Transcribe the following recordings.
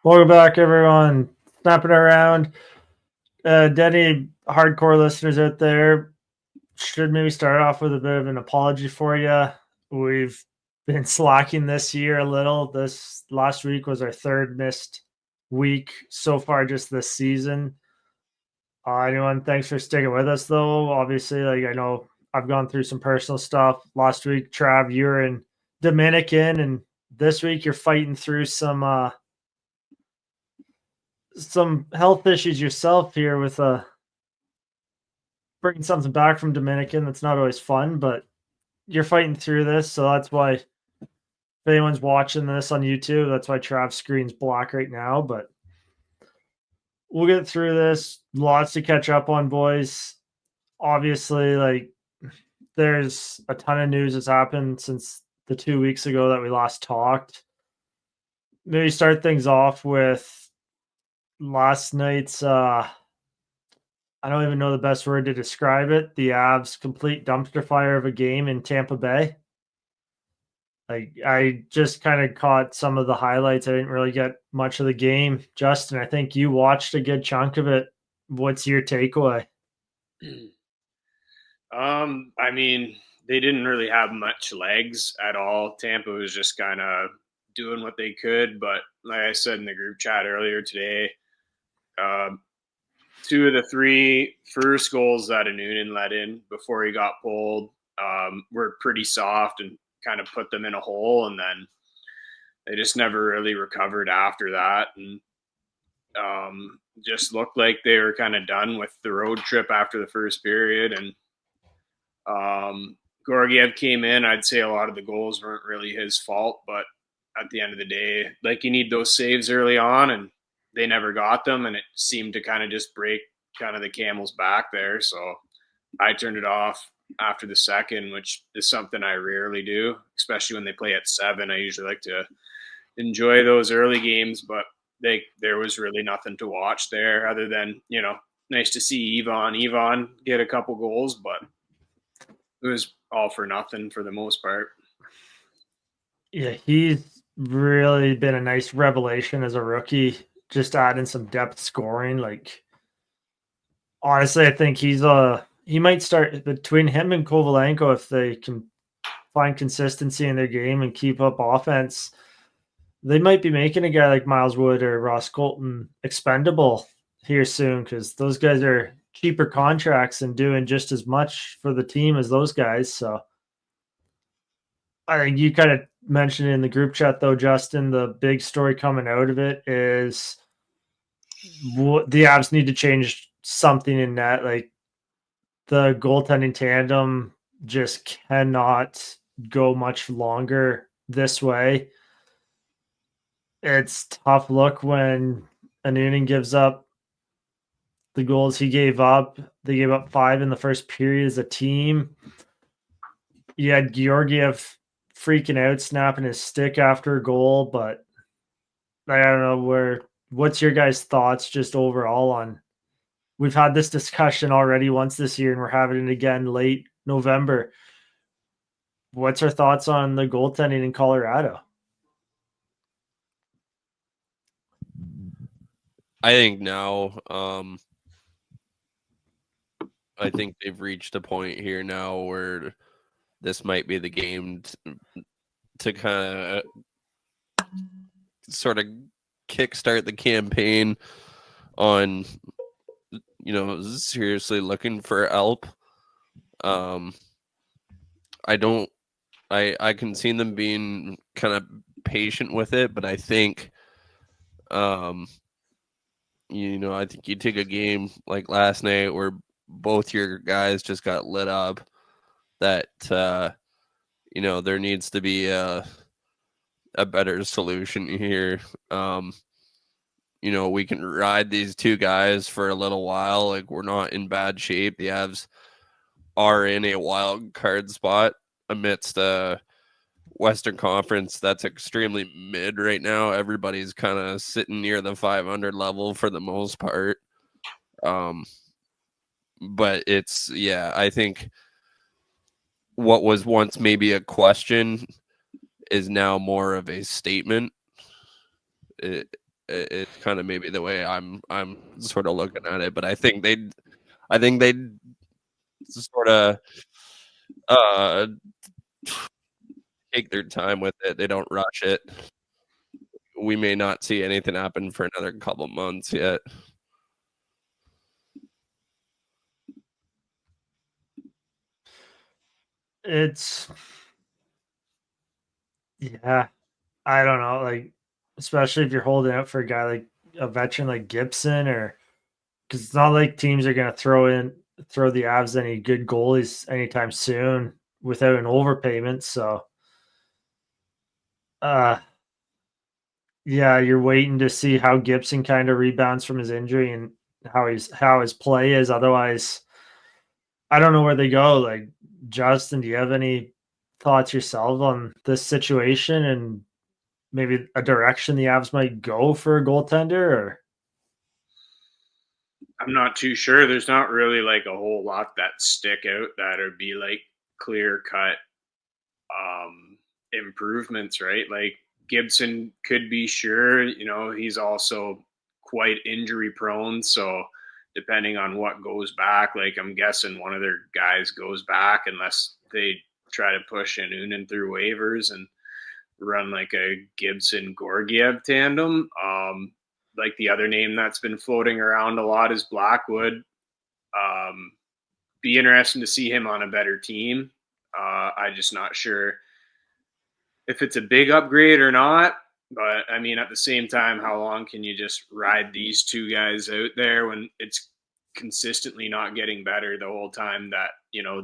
Welcome back, everyone. Snapping around. Any hardcore listeners out there, should maybe start off with a bit of an apology for you. We've been slacking this year a little. This last week was our third missed week so far just this season. Anyone, thanks for sticking with us, though. Obviously, I know I've gone through some personal stuff. Last week, Trav, you were in Dominican, and this week you're fighting through some health issues yourself here with bringing something back from Dominican. That's not always fun, but you're fighting through this, so that's why if anyone's watching this on YouTube, that's why Trav's screen's black right now. But we'll get through this. Lots to catch up on, boys. Obviously, there's a ton of news that's happened since the 2 weeks ago that we last talked. Maybe start things off with last night's I don't even know the best word to describe it. The Avs' complete dumpster fire of a game in Tampa Bay. I just kind of caught some of the highlights. I didn't really get much of the game. Justin, I think you watched a good chunk of it. What's your takeaway? I mean, they didn't really have much legs at all. Tampa was just kind of doing what they could. But like I said in the group chat earlier today, two of the three first goals that Noonan let in before he got pulled were pretty soft and kind of put them in a hole. And then they just never really recovered after that. And just looked like they were kind of done with the road trip after the first period. And Georgiev came in. I'd say a lot of the goals weren't really his fault, but at the end of the day, you need those saves early on, and they never got them, and it seemed to kind of just break kind of the camel's back there. So I turned it off after the second, which is something I rarely do, especially when they play at 7. I usually like to enjoy those early games, but there was really nothing to watch there other than, nice to see Ivan get a couple goals, but it was all for nothing for the most part. Yeah, he's really been a nice revelation as a rookie, just adding some depth scoring. Honestly, I think he might start between him and Kovalenko if they can find consistency in their game and keep up offense. They might be making a guy like Miles Wood or Ross Colton expendable here soon because those guys are cheaper contracts and doing just as much for the team as those guys. So I think you kind of mentioned it in the group chat, though, Justin. The big story coming out of it is the Avs need to change something in that. The goaltending tandem just cannot go much longer this way. It's tough look when Noonan gives up the goals he gave up. They gave up 5 in the first period as a team. You had Georgiev freaking out, snapping his stick after a goal, but I don't know what's your guys' thoughts just overall on we've had this discussion already once this year and we're having it again late November. What's our thoughts on the goaltending in Colorado? I think now, I think they've reached a point here now where this might be the game to kind of sort of kickstart the campaign on, seriously looking for help. I can see them being kind of patient with it, but I think, I think you take a game like last night where both your guys just got lit up, that, there needs to be a better solution here. We can ride these two guys for a little while. We're not in bad shape. The Avs are in a wild card spot amidst a Western Conference that's extremely mid right now. Everybody's kind of sitting near the 500 level for the most part. But I think what was once maybe a question is now more of a statement. It's kind of maybe the way I'm sort of looking at it, but I think they'd sort of take their time with it. They don't rush it. We may not see anything happen for another couple months yet. It's yeah, I don't know, like especially if you're holding out for a guy like a veteran like Gibson, or because it's not like teams are gonna throw the Avs any good goalies anytime soon without an overpayment. So uh yeah, you're waiting to see how Gibson kind of rebounds from his injury and how his play is. Otherwise, I don't know where they go. Like, Justin, do you have any thoughts yourself on this situation and maybe a direction the Avs might go for a goaltender? Or I'm not too sure. There's not really like a whole lot that stick out that would be like clear cut improvements, right? Like Gibson could be sure, he's also quite injury prone. So depending on what goes back, like I'm guessing one of their guys goes back unless they try to push an Unen through waivers and run like a Gibson Gorgiev tandem. Like the other name that's been floating around a lot is Blackwood. Be interesting to see him on a better team. I'm just not sure if it's a big upgrade or not. But I mean, at the same time, how long can you just ride these two guys out there when it's consistently not getting better the whole time that,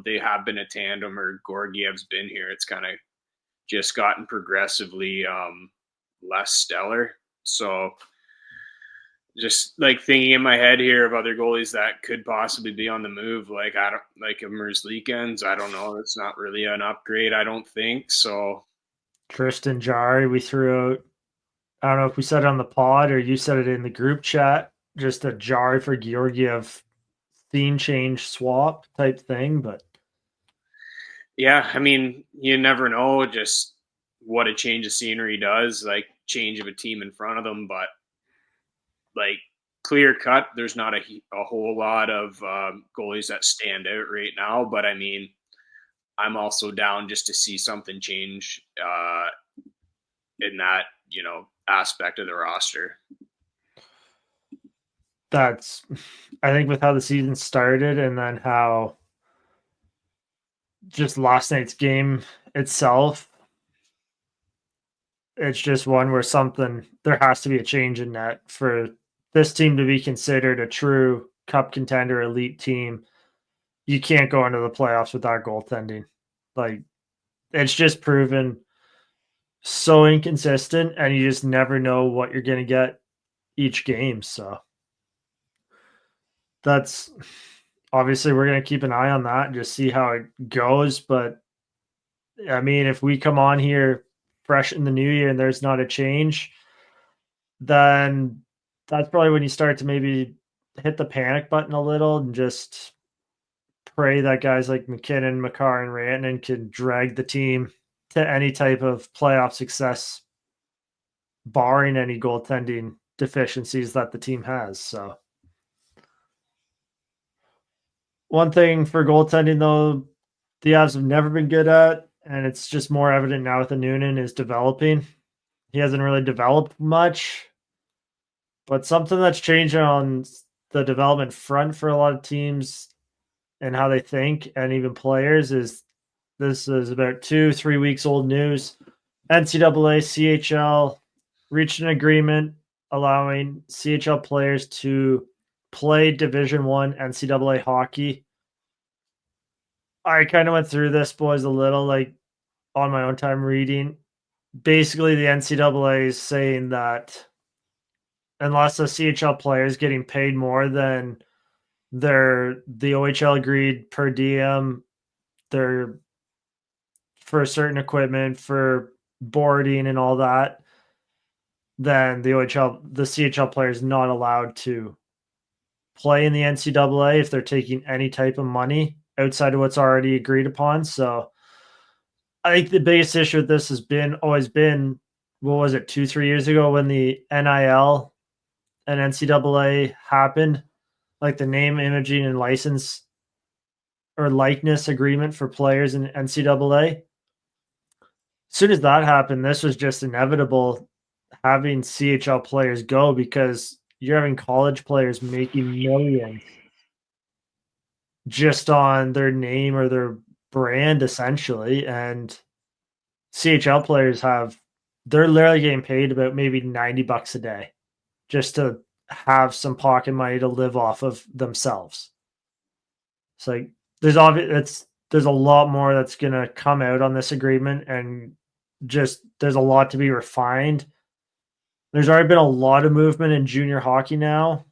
they have been a tandem or Gorgiev's been here? It's kind of just gotten progressively less stellar. So just like thinking in my head here of other goalies that could possibly be on the move, like I don't like Mers Leakens. I don't know. It's not really an upgrade, I don't think. So Tristan Jarry, we threw out. I don't know if we said it on the pod or you said it in the group chat. Just a Jarry for Georgiev theme change swap type thing, but yeah, I mean, you never know just what a change of scenery does, like change of a team in front of them. But like clear cut, there's not a whole lot of goalies that stand out right now. But I mean, I'm also down just to see something change in that, aspect of the roster. that's, I think, with how the season started and then how just last night's game itself, it's just one where there has to be a change in net for this team to be considered a true cup contender elite team. You can't go into the playoffs without goaltending. Like, it's just proven so inconsistent, and you just never know what you're going to get each game. So that's obviously we're going to keep an eye on that and just see how it goes. But I mean, if we come on here fresh in the new year and there's not a change, then that's probably when you start to maybe hit the panic button a little and just pray that guys like McKinnon, Makar, and Rantanen can drag the team to any type of playoff success, barring any goaltending deficiencies that the team has. So one thing for goaltending, though, the Avs have never been good at, and it's just more evident now with the Noonan, is developing. He hasn't really developed much, but something that's changing on the development front for a lot of teams and how they think and even players is this is about 2-3 weeks old news. NCAA CHL reached an agreement allowing CHL players to play Division One NCAA hockey. I kind of went through this, boys, a little like on my own time reading. Basically, the NCAA is saying that unless a CHL player is getting paid more than the OHL agreed per diem, they're for certain equipment, for boarding and all that, then the CHL player is not allowed to play in the NCAA if they're taking any type of money outside of what's already agreed upon. So I think the biggest issue with this has always been what was it, 2-3 years ago when the NIL and NCAA happened, like the name, imaging, and license or likeness agreement for players in NCAA. As soon as that happened, this was just inevitable, having CHL players go, because you're having college players making millions just on their name or their brand, essentially. And CHL players they're literally getting paid about maybe $90 a day just to have some pocket money to live off of themselves. It's like there's a lot more that's gonna come out on this agreement, and just there's a lot to be refined. There's already been a lot of movement in junior hockey now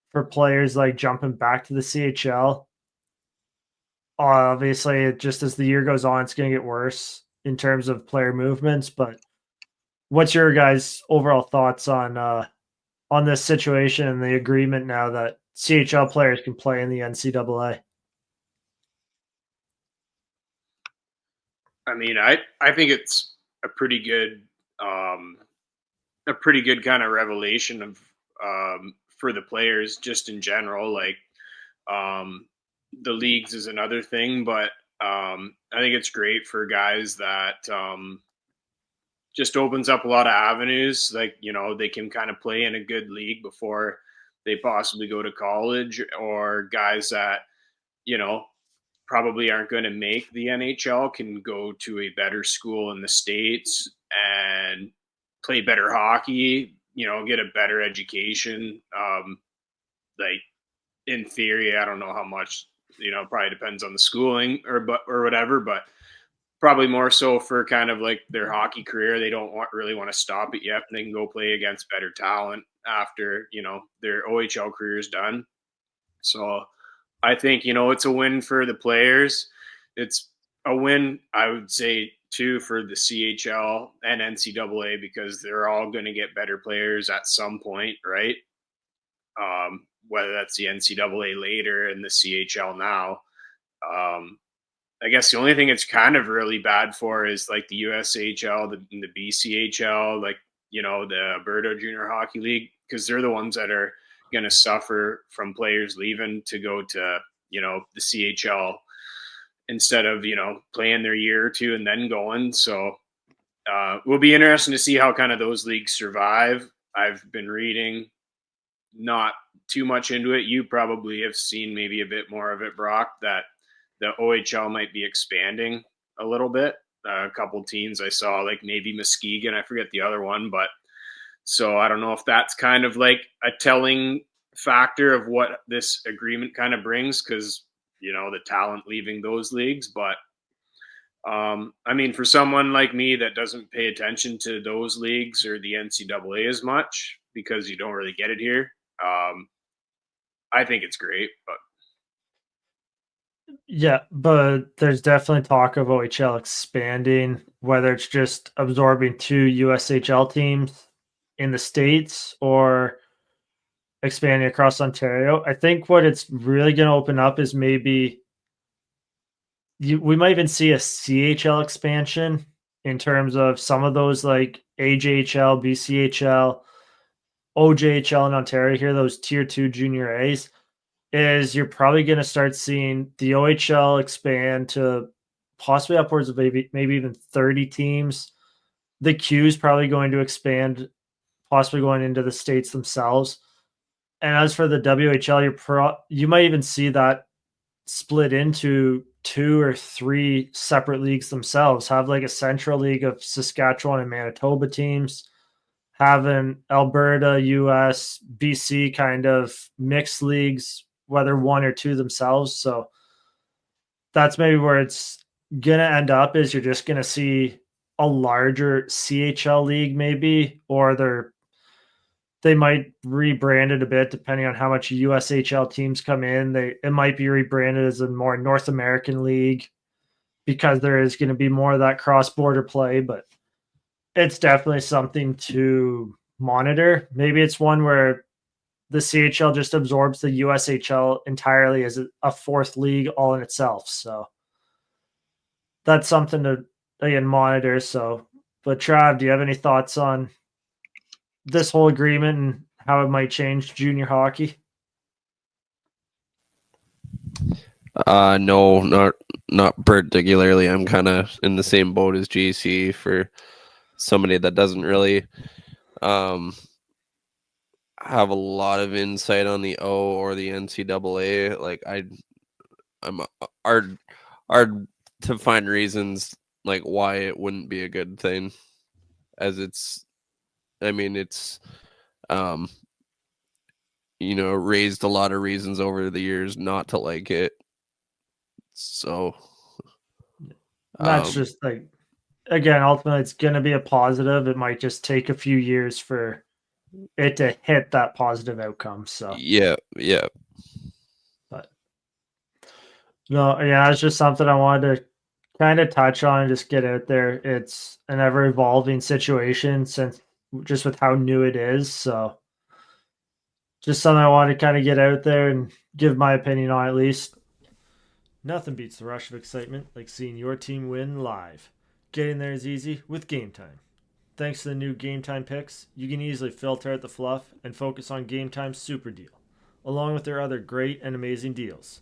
for players like jumping back to the CHL. Obviously, just as the year goes on, it's going to get worse in terms of player movements. But what's your guys' overall thoughts on this situation and the agreement now that CHL players can play in the NCAA? I mean, I think it's a pretty good kind of revelation of for the players just in general. Like the leagues is another thing, but I think it's great for guys that just opens up a lot of avenues. Like, you know, they can kind of play in a good league before they possibly go to college, or guys that, you know, probably aren't going to make the NHL can go to a better school in the States and play better hockey, you know, get a better education. Like in theory, I don't know how much, you know, probably depends on the schooling or whatever, but probably more so for kind of like their hockey career. They don't really want to stop it yet. They can go play against better talent after, you know, their OHL career is done. So I think, you know, it's a win for the players. It's a win, I would say, too, for the CHL and NCAA, because they're all going to get better players at some point, right? Whether that's the NCAA later and the CHL now. I guess the only thing it's kind of really bad for is like the USHL, the BCHL, like, you know, the Alberta Junior Hockey League, because they're the ones that are going to suffer from players leaving to go to, you know, the CHL instead of, you know, playing their year or two and then going. So will be interesting to see how kind of those leagues survive. I've been reading, not too much into it. You probably have seen maybe a bit more of it, Brock, that the OHL might be expanding a little bit. A couple teams I saw, like maybe Muskegon, I forget the other one, but so I don't know if that's kind of like a telling factor of what this agreement kind of brings, because, you know, the talent leaving those leagues. But I mean, for someone like me that doesn't pay attention to those leagues or the NCAA as much, because you don't really get it here, I think it's great. But Yeah, but there's definitely talk of OHL expanding, whether it's just absorbing 2 USHL teams in the States or expanding across Ontario. I think what it's really going to open up is maybe we might even see a CHL expansion in terms of some of those like AJHL, BCHL, OJHL in Ontario here, those tier 2 junior A's. Is you're probably going to start seeing the OHL expand to possibly upwards of maybe even 30 teams. The Q is probably going to expand, possibly going into the states themselves. And as for the WHL, you might even see that split into 2 or 3 separate leagues themselves. Have like a central league of Saskatchewan and Manitoba teams, have an Alberta, US, BC kind of mixed leagues, whether 1 or 2 themselves. So that's maybe where it's going to end up, is you're just going to see a larger CHL league maybe, or they might rebrand it a bit depending on how much USHL teams come in. It might be rebranded as a more North American league, because there is going to be more of that cross-border play, but it's definitely something to monitor. Maybe it's one where the CHL just absorbs the USHL entirely as a 4th league all in itself. So that's something to, again, monitor. So But Trav, do you have any thoughts on this whole agreement and how it might change junior hockey? No, not particularly. I'm kind of in the same boat as JC for somebody that doesn't really have a lot of insight on the O or the NCAA. Like I'm hard to find reasons like why it wouldn't be a good thing, as it's raised a lot of reasons over the years not to like it. So that's just like, again, ultimately it's going to be a positive. It might just take a few years for it to hit that positive outcome. So yeah. But no, yeah, it's just something I wanted to kind of touch on and just get out there. It's an ever evolving situation since just with how new it is. So just something I wanted to kind of get out there and give my opinion on at least. Nothing beats the rush of excitement like seeing your team win live. Getting there is easy with Gametime. Thanks to the new Gametime picks, you can easily filter out the fluff and focus on Gametime's super deal, along with their other great and amazing deals.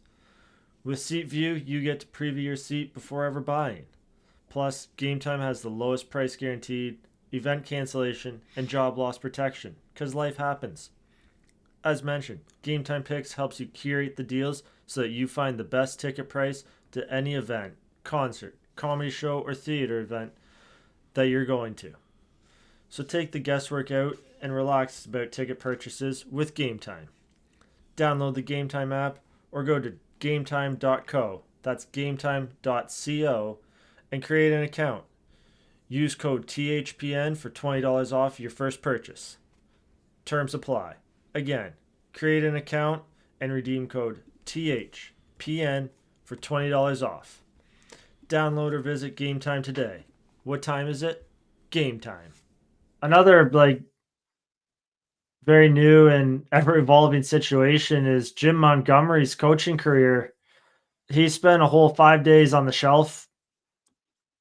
With Seat View, you get to preview your seat before ever buying. Plus, Gametime has the lowest price guaranteed, event cancellation, and job loss protection, because life happens. As mentioned, Gametime Picks helps you curate the deals so that you find the best ticket price to any event, concert, comedy show, or theater event that you're going to. So take the guesswork out and relax about ticket purchases with Gametime. Download the Gametime app or go to gametime.co. That's gametime.co and create an account. Use code THPN for $20 off your first purchase. Terms apply. Again, create an account and redeem code THPN for $20 off. Download or visit Gametime today. What time is it? Gametime. Another very new and ever evolving situation is Jim Montgomery's coaching career. He spent a whole 5 days on the shelf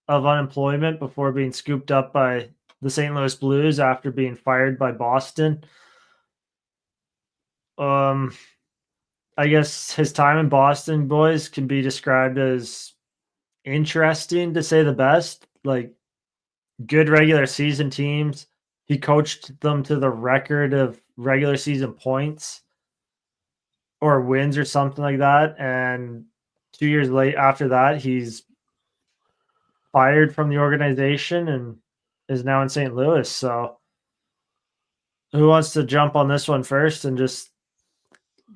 of unemployment before being scooped up by the St. Louis Blues after being fired by Boston. I guess his time in Boston, boys, can be described as interesting to say the best. Like, good regular season teams. He coached them to the record of regular season points or wins or something like that. And 2 years late after that, he's fired from the organization and is now in St. Louis. So who wants to jump on this one first and just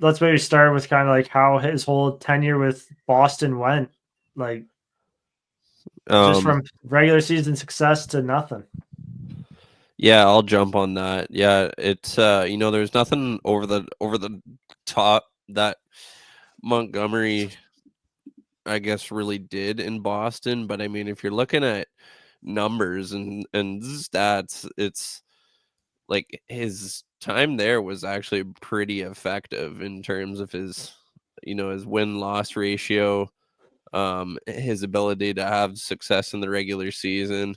let's maybe start with kind of like how his whole tenure with Boston went, like just from regular season success to nothing. Yeah, I'll jump on that. Yeah, it's there's nothing over the top that Montgomery, I guess, really did in Boston. But I mean, if you're looking at numbers and stats, it's like his time there was actually pretty effective in terms of his his win-loss ratio, his ability to have success in the regular season.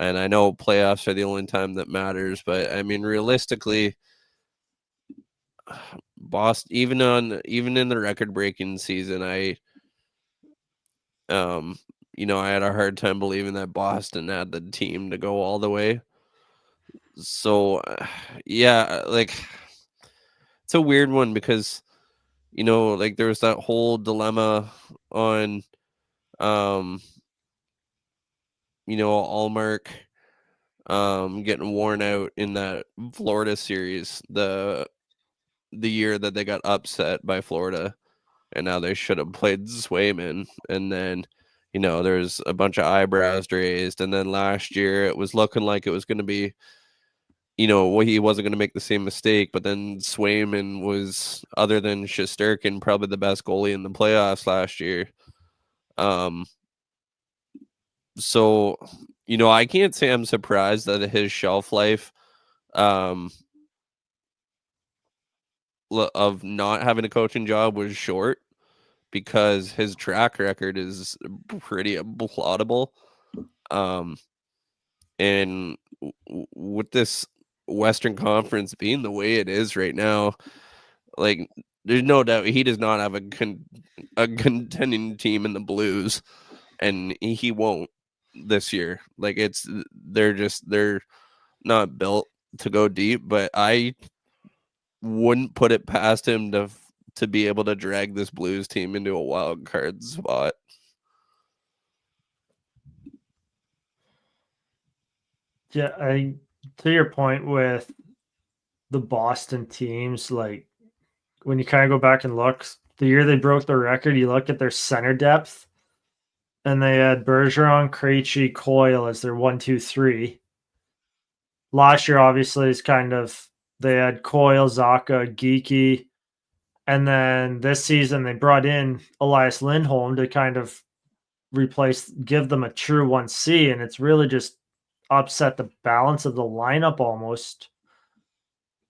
And I know playoffs are the only time that matters, but I mean, realistically, Boston, even in the record-breaking season, I had a hard time believing that Boston had the team to go all the way. So, yeah, like it's a weird one because like there was that whole dilemma on, Allmark getting worn out in that Florida series, the year that they got upset by Florida, and now they should have played Swayman. And then there's a bunch of eyebrows raised, and then last year it was looking like it was going to be he wasn't going to make the same mistake, but then Swayman was, other than Shesterkin, probably the best goalie in the playoffs last year. So, I can't say I'm surprised that his shelf life of not having a coaching job was short, because his track record is pretty applaudable. And with this Western Conference being the way it is right now, like there's no doubt he does not have a contending team in the Blues, and he won't this year. Like they're not built to go deep, but I wouldn't put it past him to be able to drag this Blues team into a wild card spot. Yeah, to your point with the Boston teams, like when you kind of go back and look, the year they broke the record, you look at their center depth, and they had Bergeron, Krejci, Coyle as their 1, 2, 3. Last year, obviously, is kind of they had Coyle, Zaka, Geeky, and then this season they brought in Elias Lindholm to kind of give them a true 1C, and it's really just upset the balance of the lineup almost,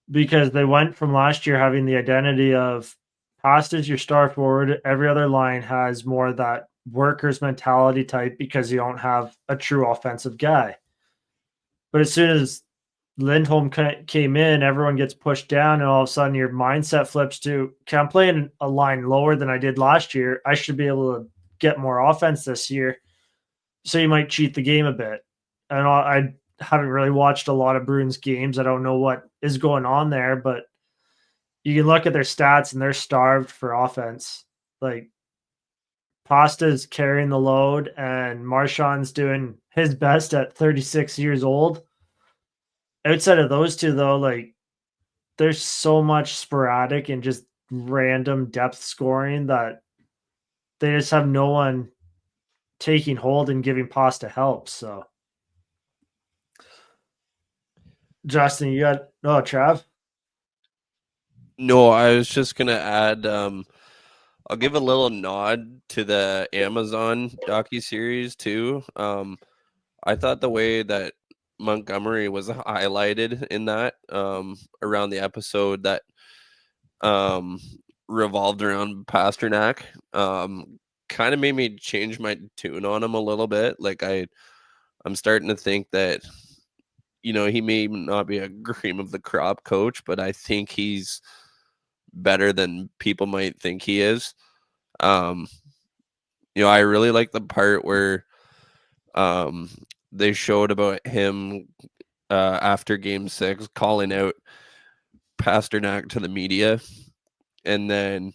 because they went from last year having the identity of Pasta's your star forward. Every other line has more of that workers mentality type because you don't have a true offensive guy. But as soon as Lindholm came in, everyone gets pushed down, and all of a sudden your mindset flips to, okay, I'm playing a line lower than I did last year. I should be able to get more offense this year. So you might cheat the game a bit. And I haven't really watched a lot of Bruins games. I don't know what is going on there, but you can look at their stats and they're starved for offense. Like Pasta's carrying the load and Marchand's doing his best at 36 years old. Outside of those two, though, like there's so much sporadic and just random depth scoring that they just have no one taking hold and giving Pasta help. So, Justin, you got Trav? No, I was just gonna add. I'll give a little nod to the Amazon docuseries too. I thought the way that Montgomery was highlighted in that around the episode that revolved around Pasternak kind of made me change my tune on him a little bit. Like I'm starting to think that he may not be a cream of the crop coach, but I think he's better than people might think he is. I really like the part where they showed about him after Game 6 calling out Pasternak to the media, and then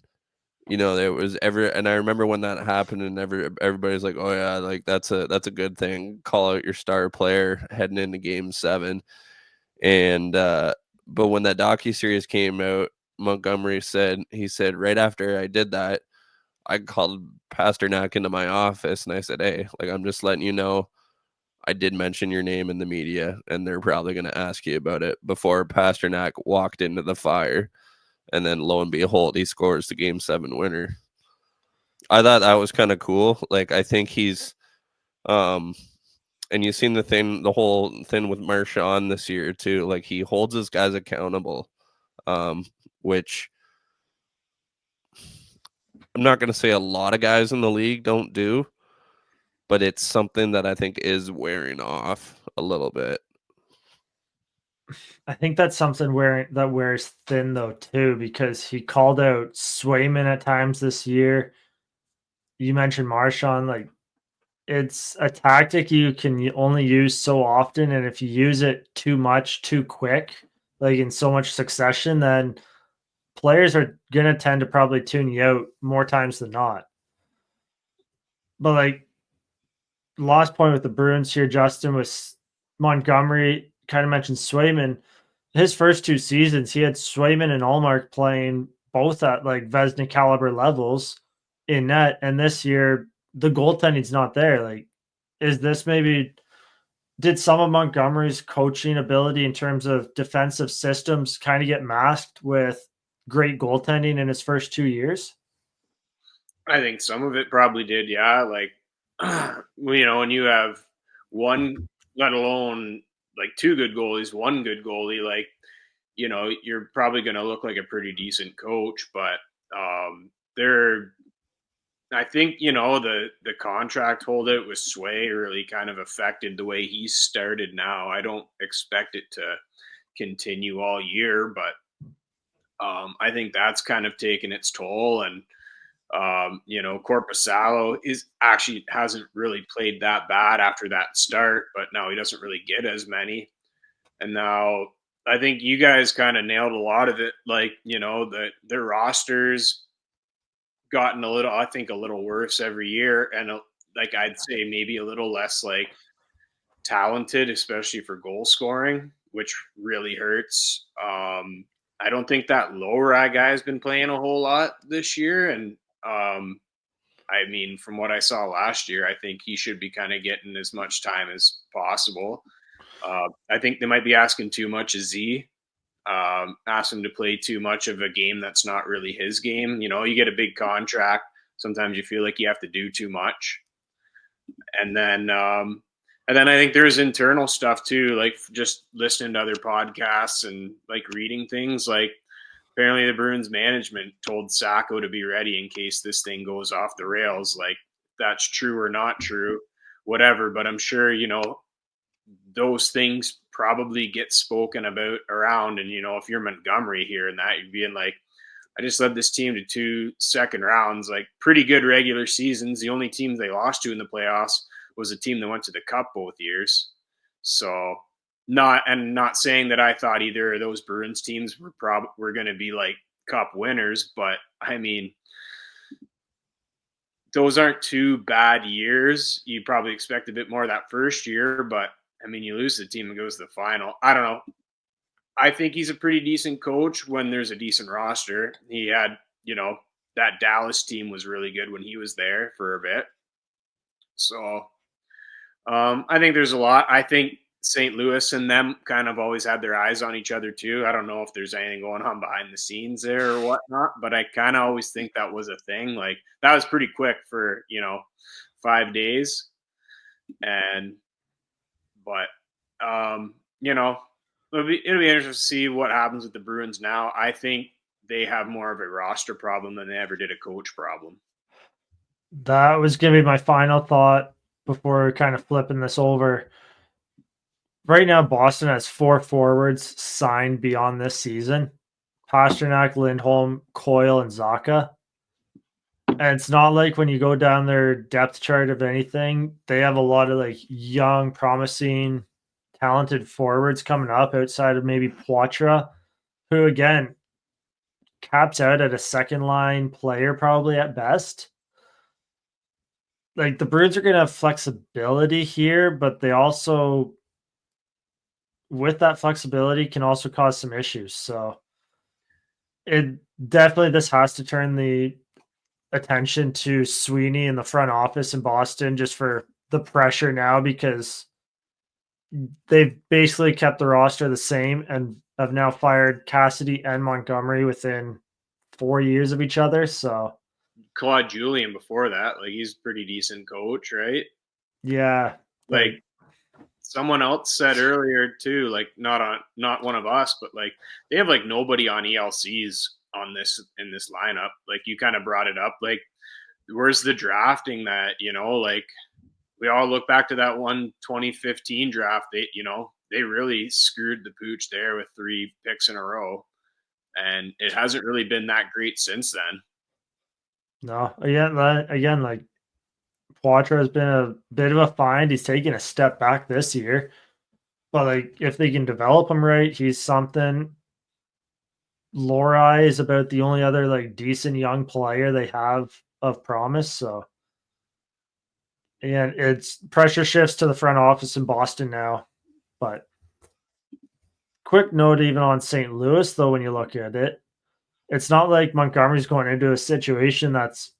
there was and I remember when that happened, and everybody's like, oh yeah, like that's a good thing. Call out your star player heading into Game 7, and but when that docuseries came out, Montgomery said right after I did that, I called Pasternak into my office and I said, hey, like I'm just letting you know I did mention your name in the media, and they're probably going to ask you about it, before Pasternak walked into the fire. And then lo and behold, he scores the Game 7 winner. I thought that was kind of cool. Like, I think he's, and you've seen the whole thing with Marchand this year too. Like, he holds his guys accountable, which I'm not going to say a lot of guys in the league don't do, but it's something that I think is wearing off a little bit. I think that's something that wears thin though too, because he called out Swayman at times this year. You mentioned Marchand, like it's a tactic you can only use so often, and if you use it too much, too quick, like in so much succession, then players are gonna tend to probably tune you out more times than not. But like last point with the Bruins here, Justin, was Montgomery kind of mentioned Swayman. His first 2 seasons, he had Swayman and Allmark playing both at like Vezina caliber levels in net. And this year, the goaltending's not there. Like, is this maybe did some of Montgomery's coaching ability in terms of defensive systems kind of get masked with great goaltending in his first 2 years? I think some of it probably did, yeah. Like, when you have one, let alone like two good goalies, one good goalie, like, you're probably going to look like a pretty decent coach, but they're I think, the contract holdout with Sway really kind of affected the way he started now. I don't expect it to continue all year, but I think that's kind of taken its toll. And Corpusalo hasn't really played that bad after that start, but now he doesn't really get as many. And now I think you guys kind of nailed a lot of it. Like, their rosters gotten I think a little worse every year. And like, I'd say maybe a little less like talented, especially for goal scoring, which really hurts. I don't think that lower guy has been playing a whole lot this year. And I mean, from what I saw last year, I think he should be kind of getting as much time as possible. I think they might be asking too much of Z. Ask him to play too much of a game that's not really his game. You get a big contract. Sometimes you feel like you have to do too much. And then I think there's internal stuff too, like just listening to other podcasts and like reading things. Like apparently the Bruins management told Sacco to be ready in case this thing goes off the rails. Like that's true or not true, whatever. But I'm sure, those things probably get spoken about around. And, if you're Montgomery here and that, you're being like, I just led this team to 2 second rounds, like pretty good regular seasons. The only team they lost to in the playoffs was a team that went to the cup both years. So not saying that I thought either of those Bruins teams were going to be like cup winners, but I mean, those aren't 2 bad years. You probably expect a bit more that first year, but I mean, you lose the team and goes to the final. I don't know. I think he's a pretty decent coach when there's a decent roster. He had, that Dallas team was really good when he was there for a bit. So I think there's a lot. I think St. Louis and them kind of always had their eyes on each other too. I don't know if there's anything going on behind the scenes there or whatnot, but I kind of always think that was a thing. Like that was pretty quick for, 5 days. But it'll be interesting to see what happens with the Bruins now. I think they have more of a roster problem than they ever did a coach problem. That was going to be my final thought before kind of flipping this over. Right now, Boston has 4 forwards signed beyond this season. Pasternak, Lindholm, Coyle, and Zacha. And it's not like when you go down their depth chart of anything, they have a lot of like young, promising, talented forwards coming up outside of maybe Poitras, who again caps out at a second line player probably at best. Like the Bruins are going to have flexibility here, but they also, with that flexibility, can also cause some issues. So it definitely, this has to turn the attention to Sweeney in the front office in Boston just for the pressure now, because they've basically kept the roster the same and have now fired Cassidy and Montgomery within 4 years of each other. So Claude Julien before that, like he's a pretty decent coach, right? Yeah. Like someone else said earlier too, like not one of us, but like they have like nobody on ELCs in this lineup. Like you kind of brought it up. Like where's the drafting that, like we all look back to that 2015 draft. They really screwed the pooch there with 3 picks in a row. And it hasn't really been that great since then. No, again, like Poitras has been a bit of a find. He's taken a step back this year, but like if they can develop him right, he's something. Lorai is about the only other like decent young player they have of promise. So, and it's pressure shifts to the front office in Boston now. But quick note, even on St. Louis, though, when you look at it, it's not like Montgomery's going into a situation that's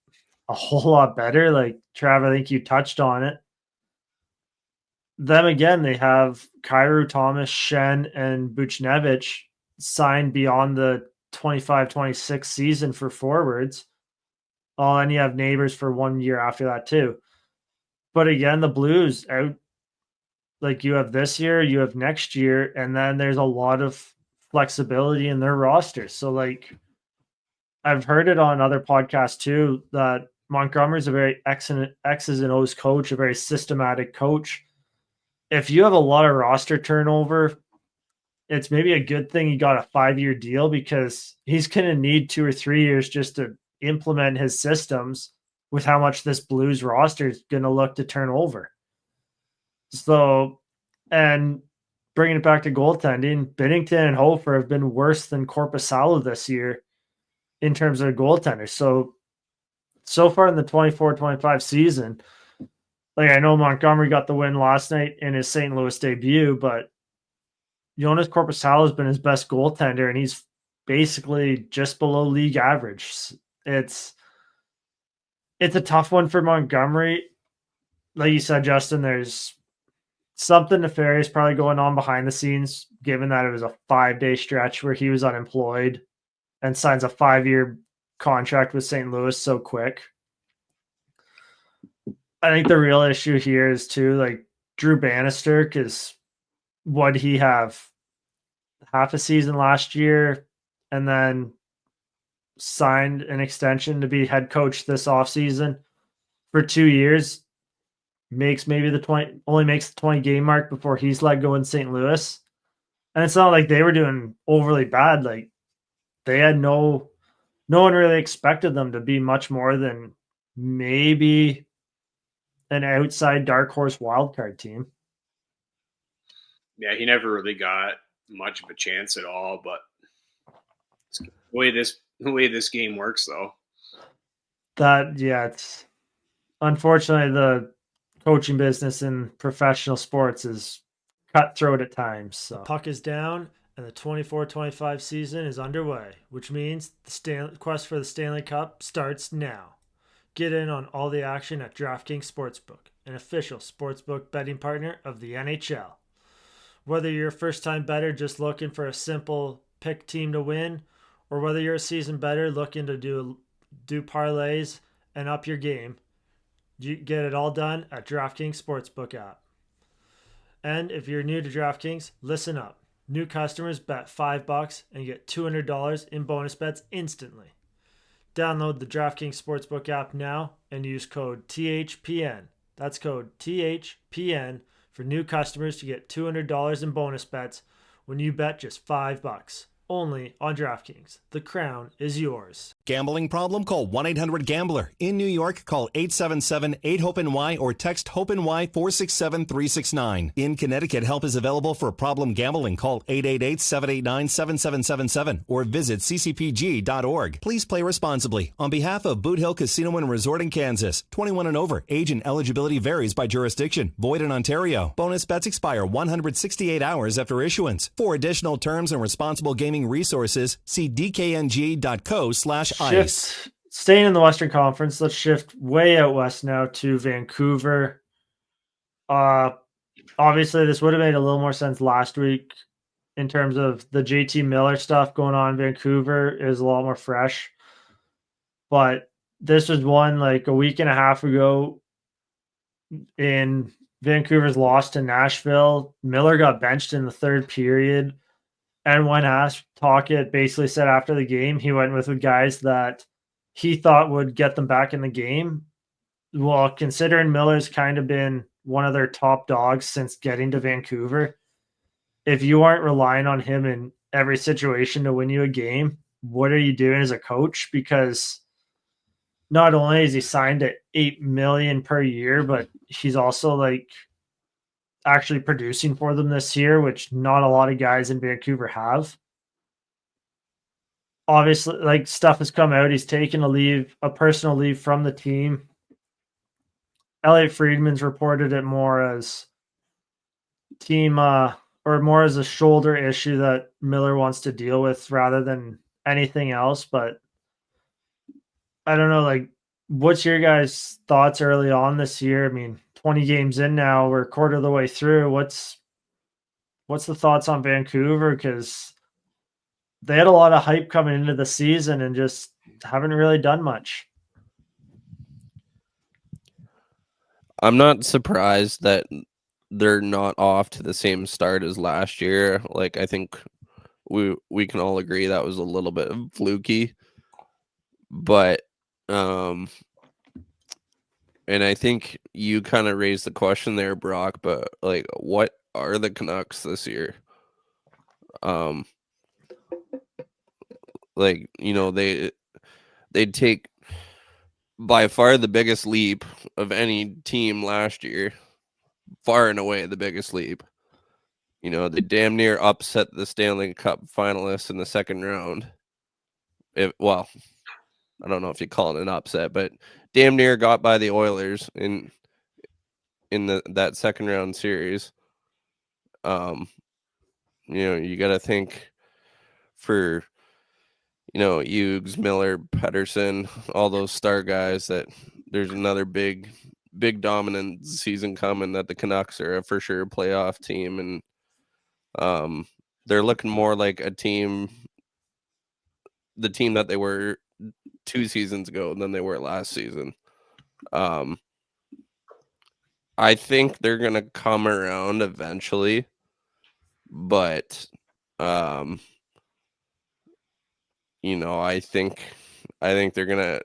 a whole lot better. Like Trav, I think you touched on it. Them again, they have Kyrou, Thomas, Shen, and Buchnevich signed beyond the 25-26 season for forwards. Oh, and you have Neighbors for 1 year after that too. But again, the Blues out, like you have this year, you have next year, and then there's a lot of flexibility in their roster. So like I've heard it on other podcasts too, that Montgomery's a very X's and O's coach, a very systematic coach. If you have a lot of roster turnover, it's maybe a good thing he got a 5-year deal because he's going to need 2 or 3 years just to implement his systems with how much this Blues roster is going to look to turn over. So, and bringing it back to goaltending, Binnington and Hofer have been worse than Korpisalo this year in terms of goaltenders. So far in the 24-25 season, like I know Montgomery got the win last night in his St. Louis debut, but Jonas Korpisalo has been his best goaltender, and he's basically just below league average. It's a tough one for Montgomery. Like you said, Justin, there's something nefarious probably going on behind the scenes, given that it was a 5-day stretch where he was unemployed and signs a 5-year contract with St. Louis so quick. I think the real issue here is too, like Drew Bannister, because what he have half a season last year and then signed an extension to be head coach this offseason for 2 years, makes maybe only makes the 20 game mark before he's let go in St. Louis. And it's not like they were doing overly bad. Like they had no one really expected them to be much more than maybe an outside dark horse wildcard team. Yeah, he never really got much of a chance at all, but the way this game works though. It's unfortunately the coaching business in professional sports is cutthroat at times. So. The puck is down and the 24-25 season is underway, which means the quest for the Stanley Cup starts now. Get in on all the action at Draftkings Sportsbook, an official sportsbook betting partner of the NHL. Whether you're a first-time bettor just looking for a simple pick team to win, or whether you're a seasoned bettor looking to do parlays and up your game, you get it all done at DraftKings Sportsbook app. And if you're new to DraftKings, listen up. New customers bet $5 and get $200 in bonus bets instantly. Download the DraftKings Sportsbook app now and use code THPN. That's code THPN for new customers to get $200 in bonus bets when you bet just $5. Only on DraftKings. The crown is yours. Gambling problem? Call 1-800-GAMBLER. In New York, call 877-8-HOPE-NY or text HOPE-NY 467-369. In Connecticut, help is available for problem gambling. Call 888-789-7777 or visit ccpg.org. Please play responsibly. On behalf of Boot Hill Casino and Resort in Kansas, 21 and over. Age and eligibility varies by jurisdiction. Void in Ontario. Bonus bets expire 168 hours after issuance. For additional terms and responsible gaming resources, see dkng.co/ice. Staying in the Western Conference, let's shift way out west now to Vancouver. Obviously, this would have made a little more sense last week in terms of the JT Miller stuff going on in Vancouver is a lot more fresh. But this was one like a week and a half ago in Vancouver's loss to Nashville. Miller got benched in the third period. And when asked, Tocchet basically said after the game, he went with guys that he thought would get them back in the game. Well, considering Miller's kind of been one of their top dogs since getting to Vancouver, if you aren't relying on him in every situation to win you a game, what are you doing as a coach? Because not only is he signed at $8 million per year, but he's also like actually producing for them this year, which not a lot of guys in Vancouver have. Obviously, like stuff has come out. He's taken a personal leave from the team. Elliot Friedman's reported it more as or more as a shoulder issue that Miller wants to deal with rather than anything else. But I don't know, like, what's your guys' thoughts early on this year? I mean, 20 games in now, we're a quarter of the way through. What's the thoughts on Vancouver? Because they had a lot of hype coming into the season and just haven't really done much. I'm not surprised that they're not off to the same start as last year. Like, I think we can all agree that was a little bit fluky. But And I think you kind of raised the question there, Brock, but like, what are the Canucks this year? Like, you know, they'd take by far the biggest leap of any team last year, far and away the biggest leap. You know, they damn near upset the Stanley Cup finalists in the second round. Well, I don't know if you call it an upset, but damn near got by the Oilers in that second round series. You know, you got to think for, you know, Hughes, Miller, Pedersen, all those star guys, that there's another big dominant season coming, that the Canucks are a for sure playoff team, and they're looking more like the team that they were 2 seasons ago than they were last season. I think they're gonna come around eventually, but you know, I think their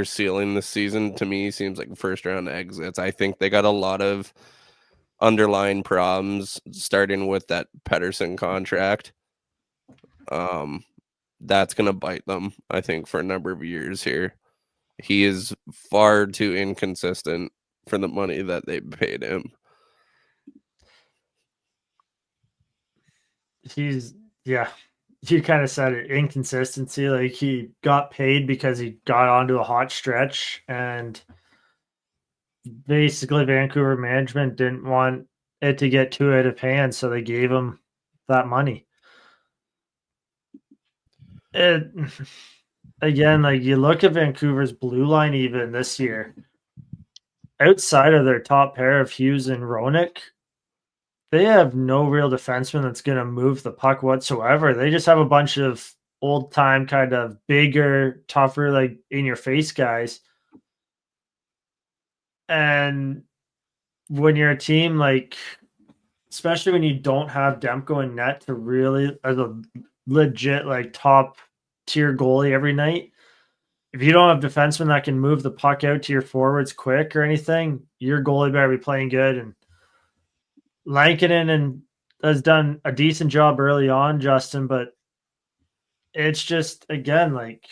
ceiling this season to me seems like first round exits. I think they got a lot of underlying problems, starting with that Pedersen contract. That's gonna bite them, I think, for a number of years here. He is far too inconsistent for the money that they paid him. You kind of said it, inconsistency. Like, he got paid because he got onto a hot stretch, and basically Vancouver management didn't want it to get too out of hand, so they gave him that money. It again, like, you look at Vancouver's blue line even this year, outside of their top pair of Hughes and Roenick, they have no real defenseman that's going to move the puck whatsoever. They just have a bunch of old time, kind of bigger, tougher, like in your face guys. And when you're a team, like, especially when you don't have Demko in net to really, as a legit, like, top tier goalie every night, if you don't have defensemen that can move the puck out to your forwards quick or anything, your goalie better be playing good. And Lankinen has done a decent job early on, Justin, but it's just, again, like,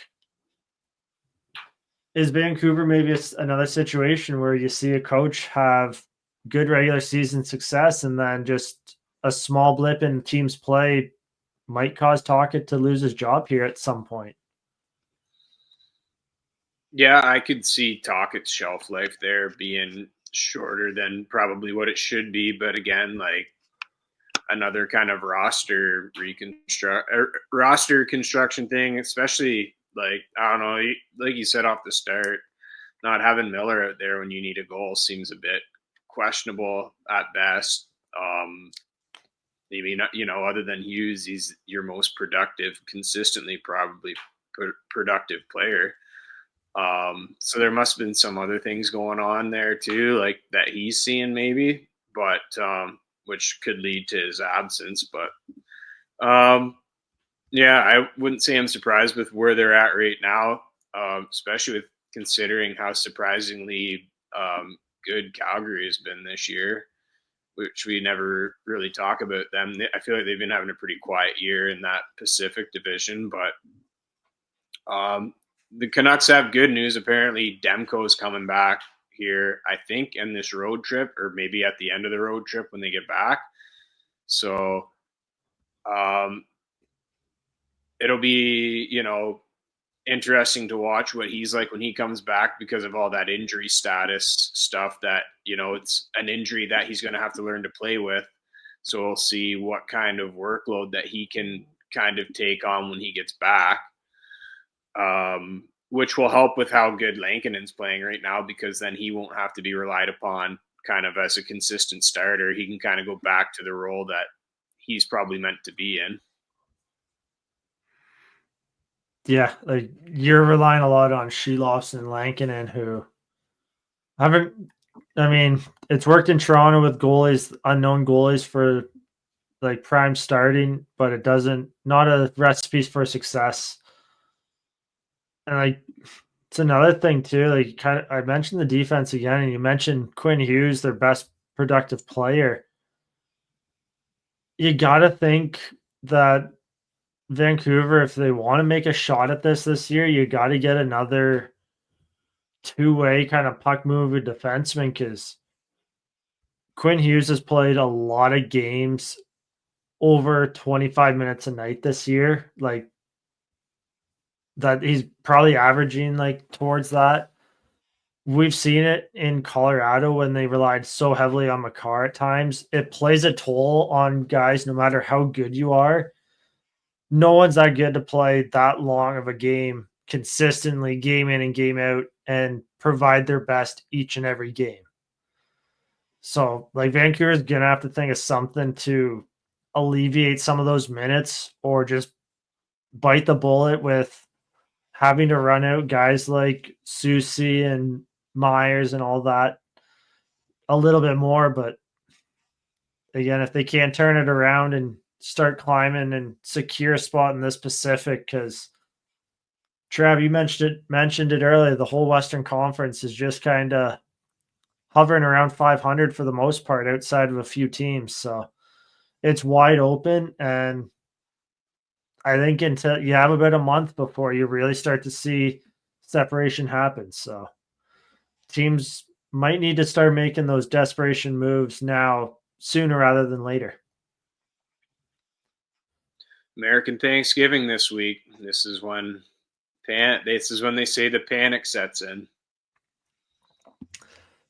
is Vancouver maybe another situation where you see a coach have good regular season success and then just a small blip in team's play might cause Tocchet to lose his job here at some point? Yeah, I could see Tocchet's shelf life there being shorter than probably what it should be. But again, like, another kind of roster construction thing, especially, like, I don't know, like you said off the start, not having Miller out there when you need a goal seems a bit questionable at best. Maybe not, you know, other than Hughes, he's your most productive, consistently probably productive player. So there must have been some other things going on there too, like that he's seeing maybe, but which could lead to his absence. But yeah, I wouldn't say I'm surprised with where they're at right now, especially with considering how surprisingly good Calgary has been this year, which we never really talk about them. I feel like they've been having a pretty quiet year in that Pacific division, but the Canucks have good news. Apparently, Demko is coming back here, I think, in this road trip, or maybe at the end of the road trip when they get back. So it'll be, you know, interesting to watch what he's like when he comes back, because of all that injury status stuff that, you know, it's an injury that he's going to have to learn to play with. So we'll see what kind of workload that he can kind of take on when he gets back. Which will help with how good Lankinen's playing right now, because then he won't have to be relied upon kind of as a consistent starter. He can kind of go back to the role that he's probably meant to be in. Yeah, like, you're relying a lot on Sheloffs and Lankinen, who haven't, I mean, it's worked in Toronto with goalies, unknown goalies, for like prime starting, but not a recipe for success. And like, It's another thing too. Like I mentioned the defense again, and you mentioned Quinn Hughes, their best productive player. You got to think that Vancouver, if they want to make a shot at this year, you got to get another two-way kind of puck mover defenseman, because Quinn Hughes has played a lot of games over 25 minutes a night this year. Like that, he's probably averaging like towards that. We've seen it in Colorado when they relied so heavily on Makar at times. It plays a toll on guys no matter how good you are. No one's that good to play that long of a game consistently, game in and game out, and provide their best each and every game. So, like, Vancouver's going to have to think of something to alleviate some of those minutes, or just bite the bullet with having to run out guys like Susie and Myers and all that a little bit more. But again, if they can't turn it around and start climbing and secure a spot in this Pacific, because Trav, you mentioned it earlier, the whole Western Conference is just kind of hovering around 500 for the most part, outside of a few teams. So it's wide open, and I think until you have about a month before you really start to see separation happen. So teams might need to start making those desperation moves now, sooner rather than later. American Thanksgiving this week. This is when they say the panic sets in.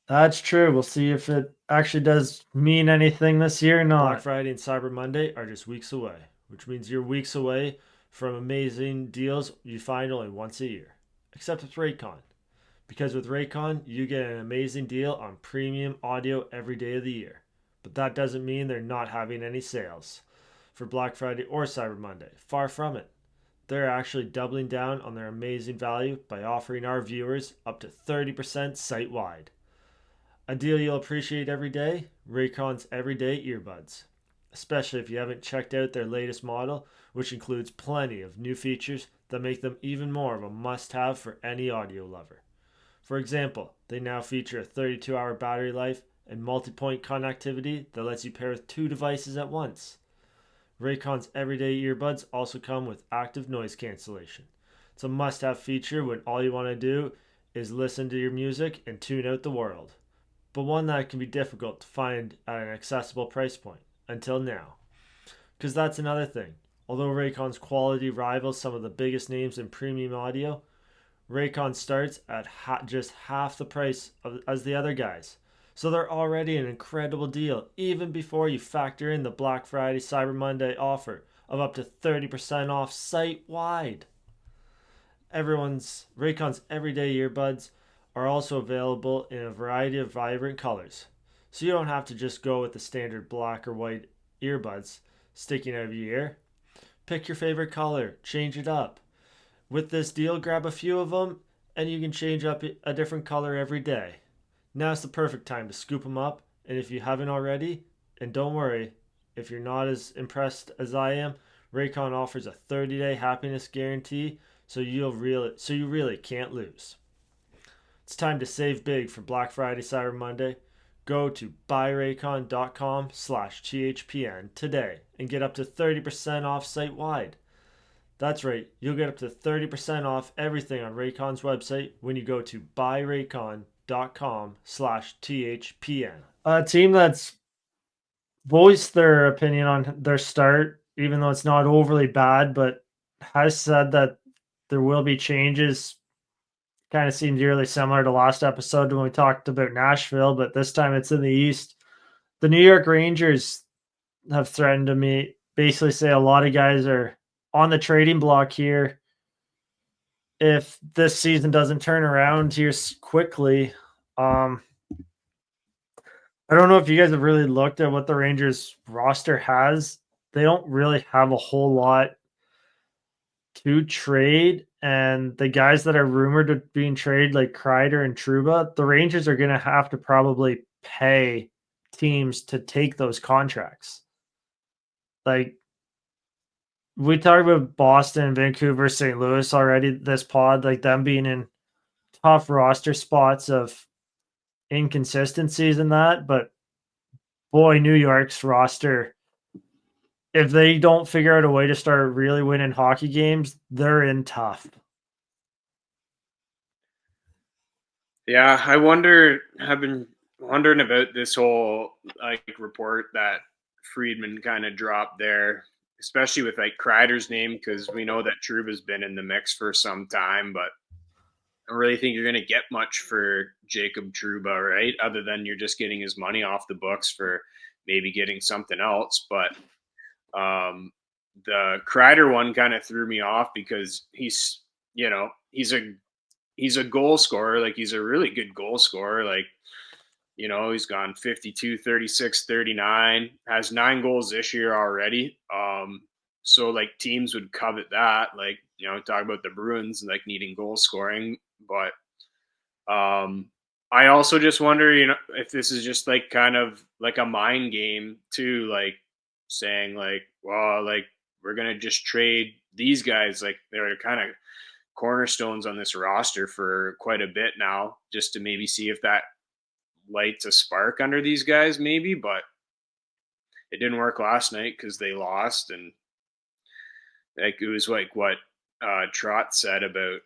That's true. We'll see if it actually does mean anything this year or not. Black Friday and Cyber Monday are just weeks away, which means you're weeks away from amazing deals you find only once a year. Except with Raycon. Because with Raycon, you get an amazing deal on premium audio every day of the year. But that doesn't mean they're not having any sales for Black Friday or Cyber Monday. Far from it. They're actually doubling down on their amazing value by offering our viewers up to 30% site-wide. A deal you'll appreciate every day, Raycon's everyday earbuds. Especially if you haven't checked out their latest model, which includes plenty of new features that make them even more of a must-have for any audio lover. For example, they now feature a 32-hour battery life and multi-point connectivity that lets you pair with 2 devices at once. Raycon's everyday earbuds also come with active noise cancellation. It's a must-have feature when all you want to do is listen to your music and tune out the world, but one that can be difficult to find at an accessible price point, until now. Because that's another thing. Although Raycon's quality rivals some of the biggest names in premium audio, Raycon starts at just half the price as the other guys. So they're already an incredible deal, even before you factor in the Black Friday Cyber Monday offer of up to 30% off site-wide. Raycon's everyday earbuds are also available in a variety of vibrant colors. So you don't have to just go with the standard black or white earbuds sticking out of your ear. Pick your favorite color, change it up. With this deal, grab a few of them and you can change up a different color every day. Now's the perfect time to scoop them up, and if you haven't already, and don't worry, if you're not as impressed as I am, Raycon offers a 30-day happiness guarantee, so you really can't lose. It's time to save big for Black Friday Cyber Monday. Go to buyraycon.com/THPN today and get up to 30% off site-wide. That's right, you'll get up to 30% off everything on Raycon's website when you go to buyraycon.com/THPN. A team that's voiced their opinion on their start, even though it's not overly bad, but has said that there will be changes. Kind of seems eerily similar to last episode when we talked about Nashville, but this time it's in the East. The New York Rangers have threatened to basically say a lot of guys are on the trading block here if this season doesn't turn around here quickly. I don't know if you guys have really looked at what the Rangers roster has. They don't really have a whole lot to trade, and the guys that are rumored of being traded, like Kreider and Trouba, the Rangers are going to have to probably pay teams to take those contracts. Like, we talked about Boston, Vancouver, St. Louis already this pod, like them being in tough roster spots of inconsistencies in that, but boy, New York's roster, if they don't figure out a way to start really winning hockey games, they're in tough. Yeah, I've been wondering about this whole like report that Friedman kind of dropped there, especially with like Kreider's name, because we know that Trouba's been in the mix for some time, but I don't really think you're going to get much for Jacob Trouba, right? Other than you're just getting his money off the books for maybe getting something else. But the Kreider one kind of threw me off because he's a goal scorer. Like he's a really good goal scorer. Like, he's gone 52, 36, 39, has 9 goals this year already. So like teams would covet that. Like, talk about the Bruins like needing goal scoring. But I also just wonder, if this is just like kind of like a mind game too, like saying like, well, like we're going to just trade these guys. Like they're kind of cornerstones on this roster for quite a bit now, just to maybe see if that lights a spark under these guys maybe. But it didn't work last night because they lost. And like it was like what Trot said about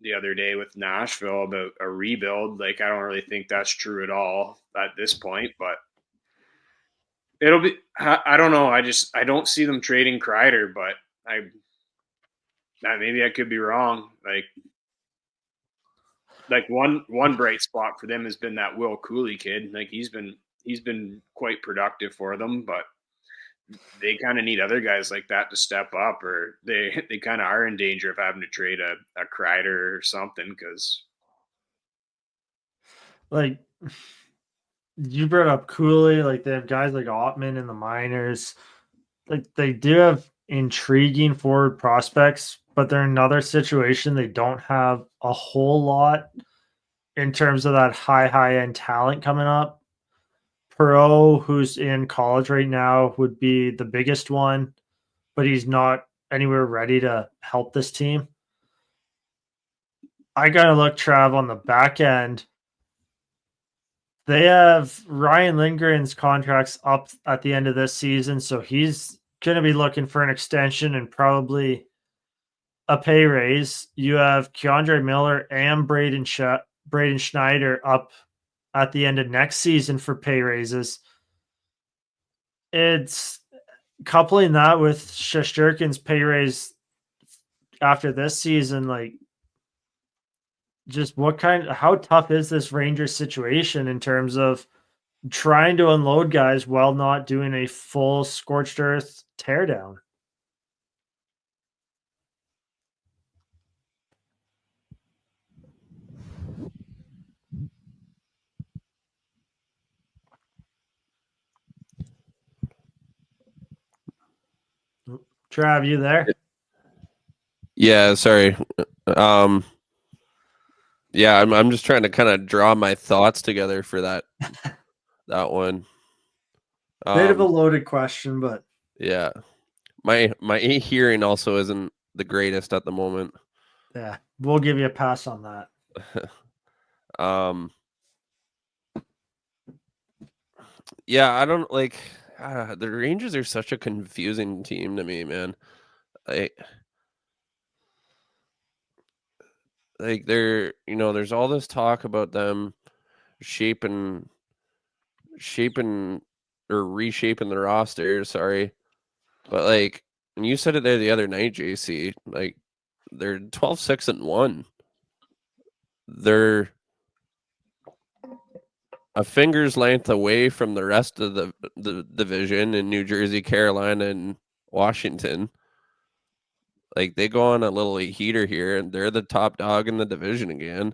the other day with Nashville about a rebuild. Like I don't really think that's true at all at this point, but it'll be, I don't know. I don't see them trading Kreider, but maybe I could be wrong. Like one bright spot for them has been that Will Cooley kid. Like he's been quite productive for them, but they kind of need other guys like that to step up, or they kind of are in danger of having to trade a Kreider or something. Because like you brought up Cooley, like they have guys like Ottman in the minors. Like they do have intriguing forward prospects, but they're in another situation. They don't have a whole lot in terms of that high end talent coming up. Perot, who's in college right now, would be the biggest one, but he's not anywhere ready to help this team. I gotta look, Trav, on the back end. They have Ryan Lindgren's contract's up at the end of this season, so he's going to be looking for an extension and probably a pay raise. You have Keandre Miller and Braden Schneider up at the end of next season for pay raises. It's coupling that with Shesterkin's pay raise after this season, like just how tough is this Rangers situation in terms of trying to unload guys while not doing a full scorched earth teardown? Trav, you there? Yeah, sorry. Yeah, I'm just trying to kind of draw my thoughts together for that one. Bit of a loaded question, but yeah, my hearing also isn't the greatest at the moment. Yeah, we'll give you a pass on that. Yeah, I don't like the Rangers are such a confusing team to me, man. Like they're, there's all this talk about them shaping or reshaping the roster, sorry. But like, and you said it there the other night, JC, like they're 12-6-1. They're a finger's length away from the rest of the division in New Jersey, Carolina, and Washington. Like they go on a little heater here, and they're the top dog in the division again.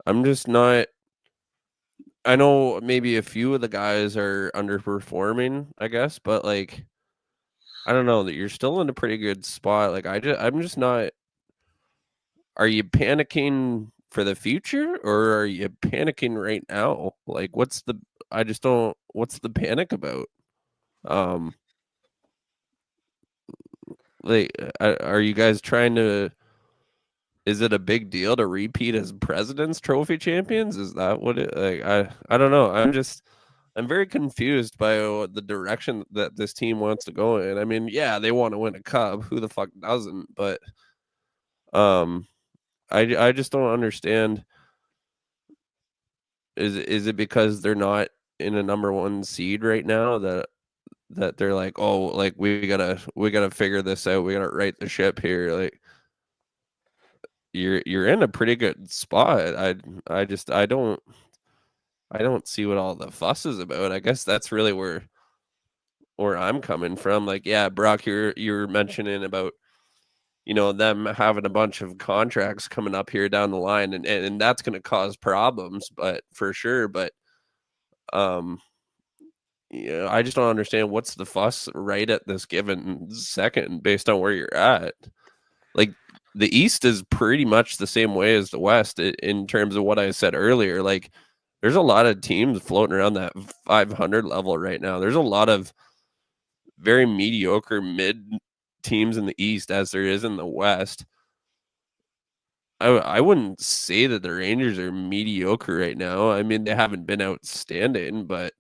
I'm just not. I know maybe a few of the guys are underperforming, I guess, but like, I don't know that you're still in a pretty good spot. Like I'm just not. Are you panicking for the future, or are you panicking right now? Like, I just don't. What's the panic about? Like, are you guys trying to? is it a big deal to repeat as President's Trophy champions? Is that what it like? I don't know. I'm very confused by the direction that this team wants to go in. I mean, yeah, they want to win a cup. Who the fuck doesn't? But I just don't understand. Is it because they're not in a number one seed right now that they're like, oh, like we gotta figure this out. We gotta right the ship here. Like you're in a pretty good spot. I don't see what all the fuss is about. I guess that's really where I'm coming from. Like, yeah, Brock, you're mentioning about, you know, them having a bunch of contracts coming up here down the line, and that's going to cause problems, but for sure. But yeah, I just don't understand what's the fuss right at this given second based on where you're at. Like, the East is pretty much the same way as the West in terms of what I said earlier. Like, there's a lot of teams floating around that 500 level right now. There's a lot of very mediocre mid teams in the East as there is in the West. I wouldn't say that the Rangers are mediocre right now. I mean, they haven't been outstanding, but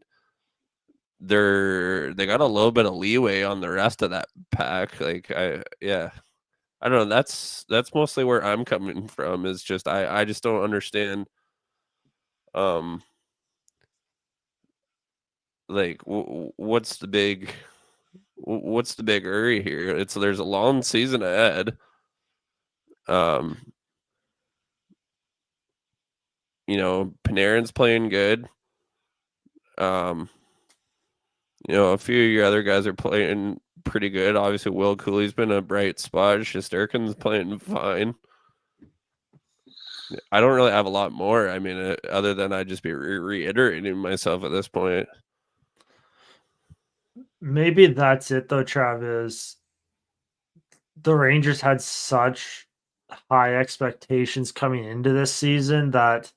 they got a little bit of leeway on the rest of that pack. Like, I don't know. That's mostly where I'm coming from. Is just I just don't understand. Like, what's the big hurry here? There's a long season ahead. You know, Panarin's playing good. You know, a few of your other guys are playing pretty good. Obviously, Will Cooley's been a bright spot. Shesterkin's playing fine. I don't really have a lot more. I mean, other than I just be reiterating myself at this point. Maybe that's it, though, Travis. The Rangers had such high expectations coming into this season that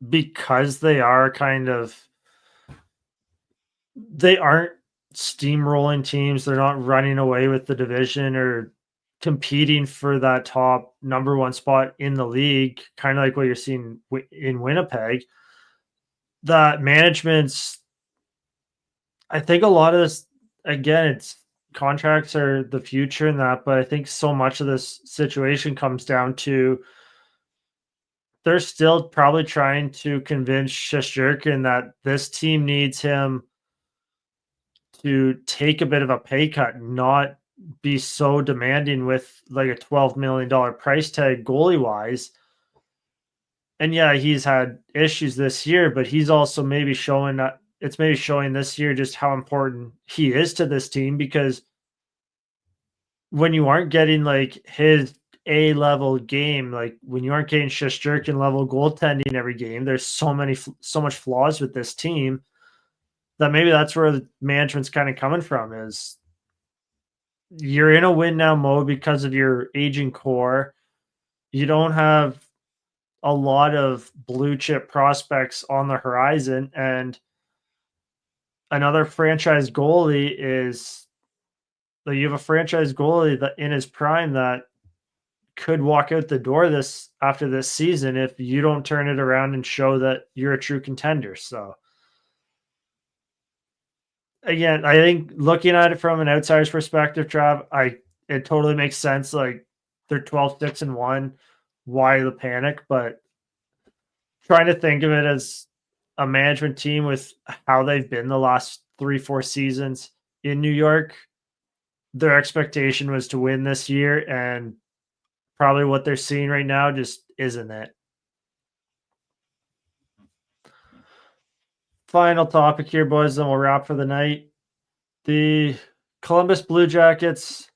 because they aren't steamrolling teams, they're not running away with the division or competing for that top number one spot in the league, kind of like what you're seeing in Winnipeg, that management's, I think a lot of this, again, it's contracts are the future in that, but I think so much of this situation comes down to they're still probably trying to convince Shesterkin that this team needs him to take a bit of a pay cut, not be so demanding with like a $12 million price tag goalie wise. And yeah, he's had issues this year, but he's also maybe showing that it's maybe showing this year just how important he is to this team, because when you aren't getting like his A level game, like when you aren't getting Shesterkin level goaltending every game, there's so much flaws with this team that maybe that's where the management's kind of coming from, is you're in a win now mode because of your aging core. You don't have a lot of blue chip prospects on the horizon, and another franchise goalie is like, you have a franchise goalie that in his prime that could walk out the door after this season if you don't turn it around and show that you're a true contender. So again, I think looking at it from an outsider's perspective, Trav, it totally makes sense. Like, they're 12-6-1. Why the panic? But trying to think of it as a management team with how they've been the last 3-4 seasons in New York, their expectation was to win this year, and probably what they're seeing right now just isn't it. Final topic here, boys, and we'll wrap for the night. The Columbus Blue Jackets,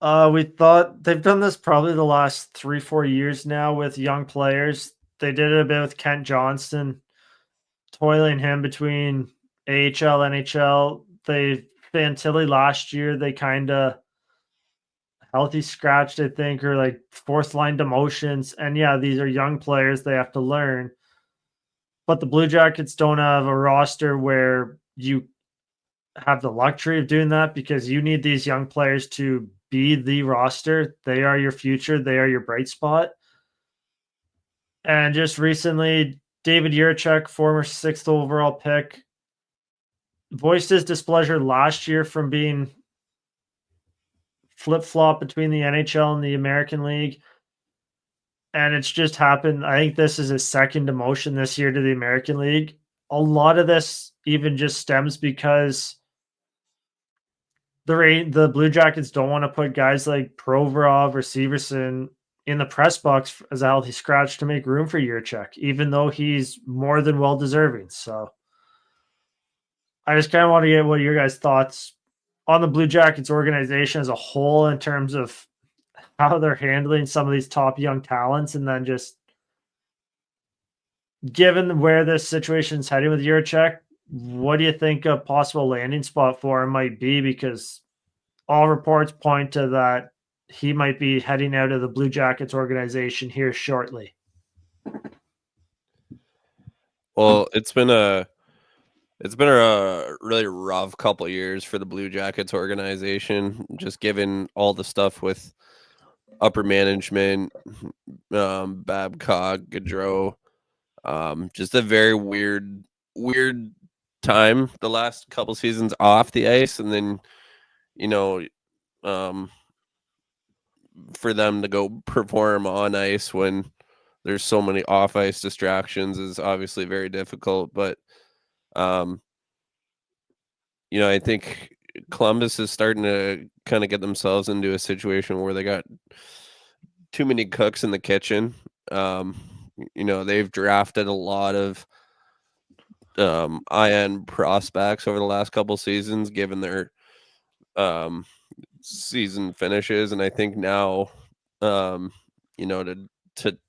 we thought they've done this probably the last 3-4 years now with young players. They did it a bit with Kent Johnston, toiling him between AHL, NHL. They Fantilli last year, they kind of healthy scratched, I think, or like fourth line demotions. And yeah, these are young players, they have to learn. But the Blue Jackets don't have a roster where you have the luxury of doing that, because you need these young players to be the roster. They are your future. They are your bright spot. And just recently, David Jiricek, former 6th overall pick, voiced his displeasure last year from being flip-flop between the NHL and the American League. And it's just happened. I think this is his second demotion this year to the American League. A lot of this even just stems because the Blue Jackets don't want to put guys like Provorov or Severson in the press box as a healthy scratch to make room for Jiricek, even though he's more than well deserving. So I just kind of want to get what your guys' thoughts on the Blue Jackets organization as a whole in terms of how they're handling some of these top young talents, and then just given where this situation is heading with Jiricek, what do you think a possible landing spot for him might be? Because all reports point to that he might be heading out of the Blue Jackets organization here shortly. Well, it's been a really rough couple of years for the Blue Jackets organization, just given all the stuff with upper management, Babcock, Gaudreau. Just a very weird time the last couple seasons off the ice, and then for them to go perform on ice when there's so many off ice distractions is obviously very difficult. But I think Columbus is starting to kind of get themselves into a situation where they got too many cooks in the kitchen. They've drafted a lot of IN prospects over the last couple seasons, given their season finishes, and I think now, to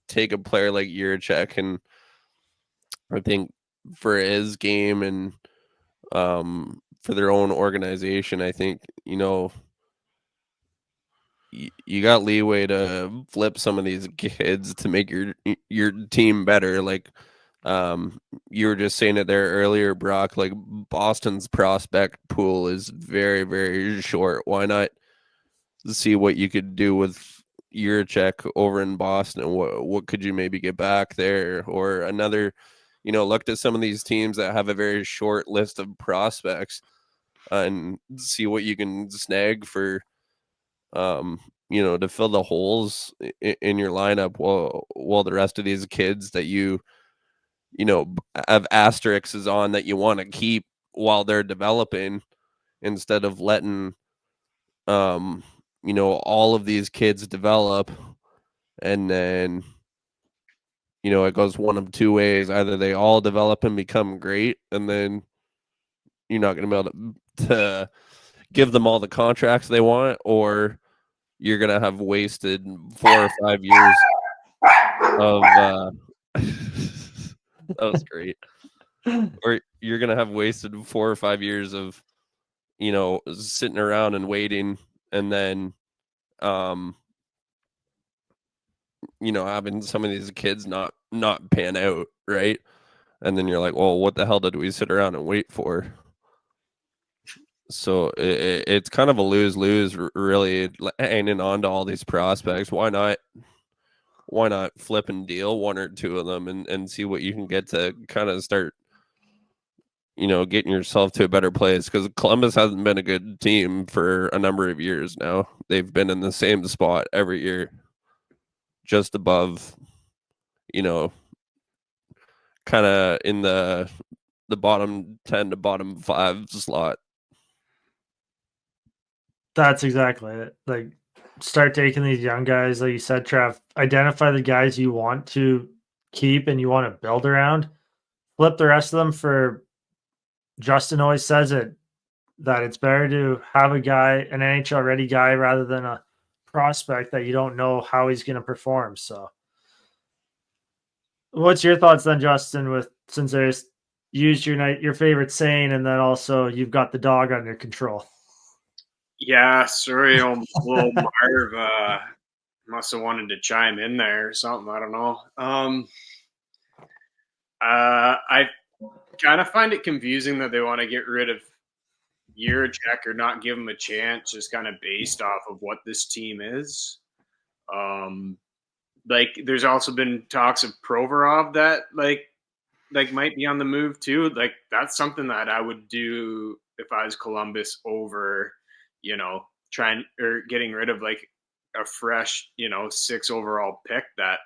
take a player like Jiricek, and I think for his game and for their own organization, I think you got leeway to flip some of these kids to make your team better. Like you were just saying it there earlier, Brock, like Boston's prospect pool is very, very short. Why not see what you could do with Jiricek over in Boston? What could you maybe get back there? Or another, look at some of these teams that have a very short list of prospects and see what you can snag for to fill the holes in your lineup while the rest of these kids that you have asterisks on that you want to keep while they're developing, instead of letting all of these kids develop, and then it goes one of two ways. Either they all develop and become great, and then you're not going to be able to give them all the contracts they want, or you're going to have wasted 4 or 5 years of that was great. Or you're going to have wasted 4 or 5 years of sitting around and waiting, and then having some of these kids not pan out, right? And then you're like, well, what the hell did we sit around and wait for? So it's kind of a lose-lose, really, hanging on to all these prospects. Why not flip and deal one or two of them and see what you can get to kind of start, getting yourself to a better place? Because Columbus hasn't been a good team for a number of years now. They've been in the same spot every year, just above, kind of in the bottom 10 to bottom 5 slot. That's exactly it. Like, start taking these young guys, like you said, Trav, identify the guys you want to keep and you want to build around. Flip the rest of them for, Justin always says it, that it's better to have a guy, an NHL ready guy, rather than a prospect that you don't know how he's going to perform. So what's your thoughts then, Justin, with, since there's used your favorite saying, and then also you've got the dog under control? Yeah, sorry, little Marv must have wanted to chime in there or something. I don't know. I kind of find it confusing that they want to get rid of Jiricek or not give him a chance just kind of based off of what this team is. Like there's also been talks of Provorov that like might be on the move too. Like that's something that I would do if I was Columbus over, trying or getting rid of like a fresh, 6 overall pick that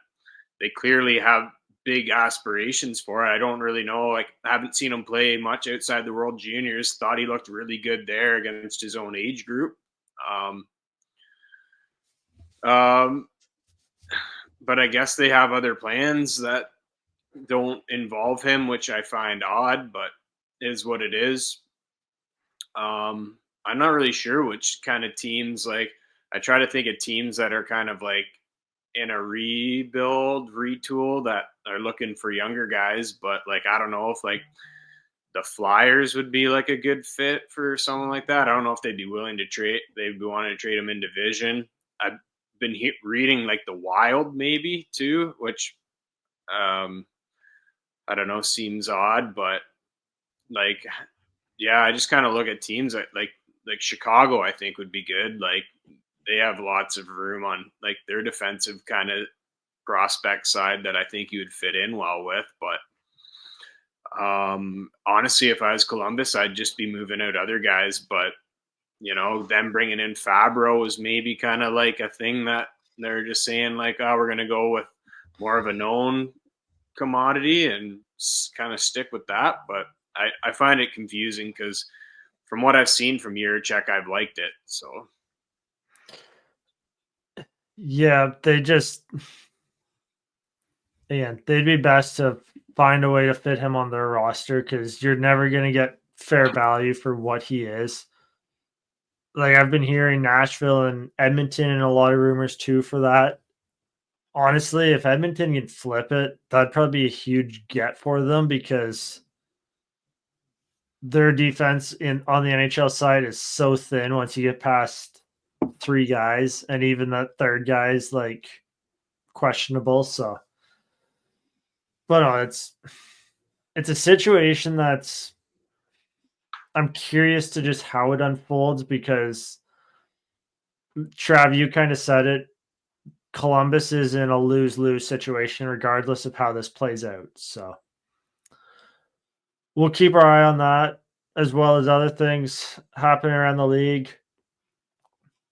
they clearly have big aspirations for. I don't really know. Like I haven't seen him play much outside the World Juniors. Thought he looked really good there against his own age group. But I guess they have other plans that don't involve him, which I find odd, but is what it is. I'm not really sure which kind of teams, like I try to think of teams that are kind of like in a rebuild, retool that are looking for younger guys, but like I don't know if like the Flyers would be like a good fit for someone like that. I don't know if they'd be willing to trade. They'd be wanting to trade him in division. I've been reading like the Wild maybe too, which I don't know, seems odd, but like, yeah, I just kind of look at teams that like Chicago, I think would be good. Like they have lots of room on like their defensive kind of prospect side that I think you would fit in well with. But honestly, if I was Columbus, I'd just be moving out other guys. But them bringing in Fabro is maybe kind of like a thing that they're just saying like, oh, we're going to go with more of a known commodity and kind of stick with that. But I find it confusing because from what I've seen from Jiricek, I've liked it. So yeah, they'd be best to find a way to fit him on their roster because you're never going to get fair value for what he is. Like I've been hearing Nashville and Edmonton and a lot of rumors too for that. Honestly, if Edmonton could flip it, that'd probably be a huge get for them because their defense on the NHL side is so thin once you get past 3 guys, and even that third guy is like questionable. So, but no, it's a situation that's I'm curious to just how it unfolds because Trav, you kind of said it. Columbus is in a lose-lose situation regardless of how this plays out. So we'll keep our eye on that as well as other things happening around the league.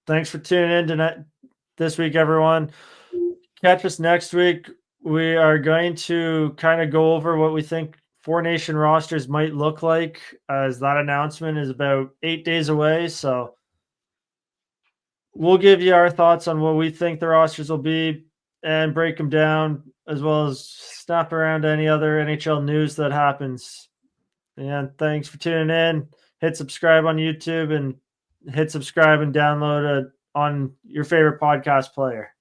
Thanks for tuning in tonight, this week, everyone. Catch us next week. We are going to kind of go over what we think 4 Nation rosters might look like as that announcement is about 8 days away. So we'll give you our thoughts on what we think the rosters will be and break them down, as well as snap around any other NHL news that happens. And thanks for tuning in. Hit subscribe on YouTube and hit subscribe and download it on your favorite podcast player.